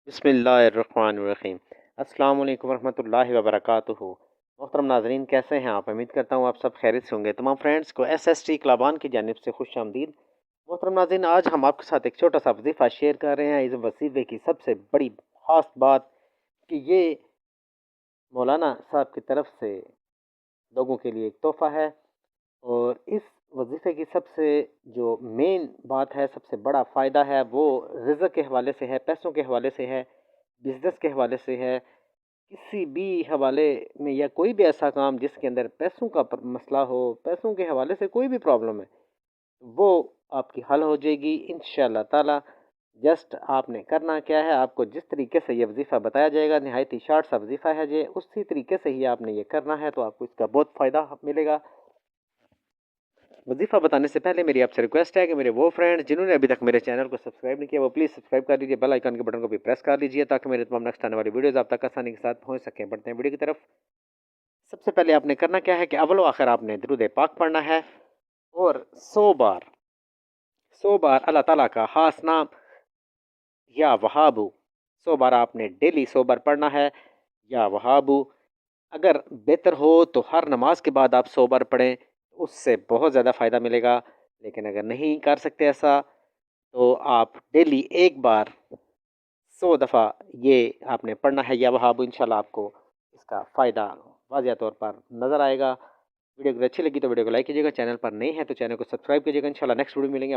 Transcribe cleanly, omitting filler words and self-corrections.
बिस्मिल्लाहिर्रहमानिर्रहीम। अस्सलाम वालेकुम रहमतुल्लाहि व बरकातुहू। मोहतरम नाजरीन, कैसे हैं आप? उम्मीद करता हूँ आप सब खैरियत से होंगे। तमाम फ्रेंड्स को SST क्लाबान की जानिब से खुश आमदीद। मोहतरम नाजरीन, आज हम आपके साथ एक छोटा सा वजीफ़ा शेयर कर रहे हैं। इस वजीफ़े की सबसे बड़ी ख़ास बात कि ये मौलाना साहब की तरफ से लोगों के लिए एक तोहफ़ा है। और इस वजीफ़े की सबसे जो मेन बात है, सबसे बड़ा फ़ायदा है, वो रिज़्क़ के हवाले से है, पैसों के हवाले से है, बिज़नेस के हवाले से है। किसी भी हवाले में या कोई भी ऐसा काम जिसके अंदर पैसों का मसला हो, पैसों के हवाले से कोई भी प्रॉब्लम है, वो आपकी हल हो जाएगी इंशाअल्लाह ताला। जस्ट आपने करना क्या है, आपको जिस तरीके से ये वजीफ़ा बताया जाएगा, नहायत ही शार्ट सा वजीफ़ा है ये, उसी तरीके से ही आपने ये करना है, तो आपको इसका बहुत फ़ायदा मिलेगा। वजीफ़ा बताने से पहले मेरी आपसे रिक्वेस्ट है कि मेरे वो फ्रेंड्स जिन्होंने अभी तक मेरे चैनल को सब्सक्राइब नहीं किया, वो प्लीज़ सब्सक्राइब कर लीजिए, बेल आइकन के बटन को भी प्रेस कर लीजिए, ताकि मेरे तमाम नेक्स्ट आने वाली वीडियोस आप तक आसानी के साथ पहुंच सकें। बढ़ते हैं वीडियो की तरफ। सबसे पहले आपने करना क्या है कि अव्वल व आखिर आपने दुरूद पाक पढ़ना है, और 100 बार अल्लाह ताला का खास नाम या वहाबू 100 बार आपने डेली 100 बार पढ़ना है, या वहाबू। अगर बेहतर हो तो हर नमाज के बाद आप 100 बार पढ़ें, उससे बहुत ज़्यादा फ़ायदा मिलेगा। लेकिन अगर नहीं कर सकते ऐसा, तो आप डेली एक बार 100 दफ़ा ये आपने पढ़ना है, या वहाब। इंशाल्लाह आपको इसका फ़ायदा वाज़िया तौर पर नज़र आएगा। वीडियो अगर अच्छी लगी तो वीडियो को लाइक कीजिएगा, चैनल पर नए हैं तो चैनल को सब्सक्राइब कीजिएगा। इंशाल्लाह नेक्स्ट वीडियो मिलेंगे।